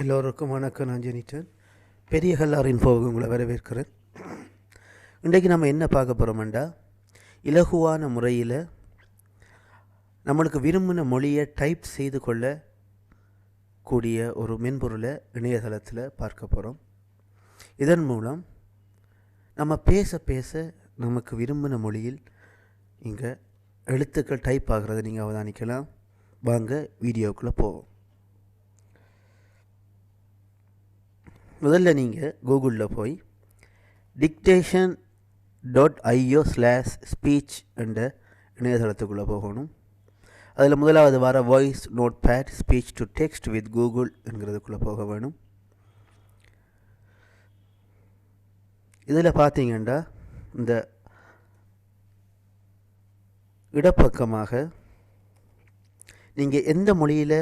எல்லோருக்கும் வணக்கம். நான் ஜெனிட்டான். பெரியகல்லார் இன்ஃபோவுக்கு உங்களை வரவேற்கிறேன். இன்றைக்கு நம்ம என்ன பார்க்க போகிறோம்டா, இலகுவான முறையில் நம்மளுக்கு விரும்பின மொழியை டைப் செய்து கொள்ளக்கூடிய ஒரு மென்பொருளை இணையதளத்தில் பார்க்க போகிறோம். இதன் மூலம் நம்ம பேச பேச நமக்கு விரும்பின மொழியில் இங்கே எழுத்துக்கள் டைப் ஆகிறத நீங்கள் அவதானிக்கலாம். வாங்க வீடியோக்குள்ளே போவோம். முதல்ல நீங்கள் கூகுளில் போய் dictation.io/speech என்ற இணையதளத்துக்குள்ளே போகணும். அதில் முதலாவது வர voice note pad speech to text with Google என்கிறதுக்குள்ளே போக வேணும். இதில் பார்த்தீங்கன்னா இந்த இடப்பக்கமாக நீங்கள் எந்த மொழியில்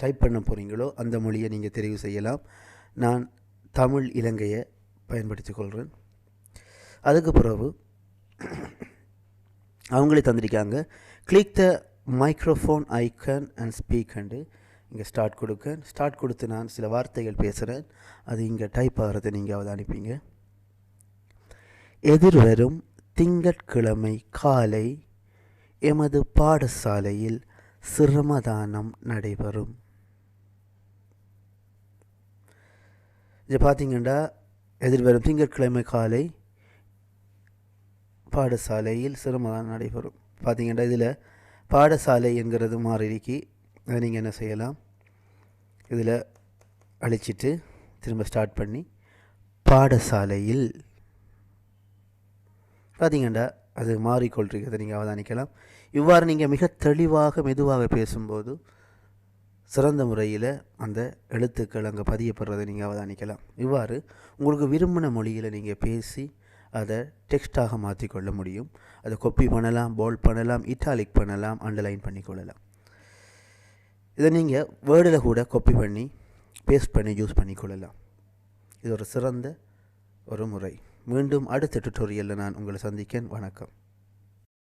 டைப் பண்ண போகிறீங்களோ அந்த மொழியை நீங்கள் தெரிவு செய்யலாம். நான் தமிழ் இலங்கையை பயன்படுத்தி கொள்கிறேன். அதுக்கு பிறகு அவங்களே தந்திருக்காங்க, click the microphone icon and speak and இங்கே ஸ்டார்ட் கொடுத்து நான் சில வார்த்தைகள் பேசுகிறேன். அது இங்கே டைப் ஆகிறத நீங்கள் அவதானிப்பீங்க. எதிர்வரும் திங்கட்கிழமை காலை எமது பாடசாலையில் சிரமதானம் நடைபெறும். இது பார்த்தீங்கன்னா எதிர்வரும் திங்கட்கிழமை காலை பாடசாலையில் சிரமதானம் நடைபெறும். பார்த்தீங்கன்னா இதில் பாடசாலை என்கிறது மாறிக்கு அதை நீங்கள் என்ன செய்யலாம், இதில் அழிச்சிட்டு திரும்ப ஸ்டார்ட் பண்ணி பாடசாலையில் பார்த்தீங்கன்னா அது மாறிக்கொள்கிறதை நீங்கள் அவதானிக்கலாம். இவ்வாறு நீங்கள் மிக தெளிவாக மெதுவாக பேசும்போது சிறந்த முறையில் அந்த எழுத்துக்கள் அங்கே பதியப்படுறதை நீங்கள் அவதானிக்கலாம். இவ்வாறு உங்களுக்கு விரும்பின மொழியில் நீங்கள் பேசி அதை டெக்ஸ்டாக மாற்றிக்கொள்ள முடியும். அதை கொப்பி பண்ணலாம், போல்ட் பண்ணலாம், இட்டாலிக் பண்ணலாம், அண்டர்லைன் பண்ணிக்கொள்ளலாம். இதை நீங்கள் வேர்டில் கூட கொப்பி பண்ணி பேஸ்ட் பண்ணி யூஸ் பண்ணிக்கொள்ளலாம். இது ஒரு சிறந்த ஒரு முறை. மீண்டும் அடுத்த டுட்டோரியலில் நான் உங்களை சந்திக்கிறேன். வணக்கம்.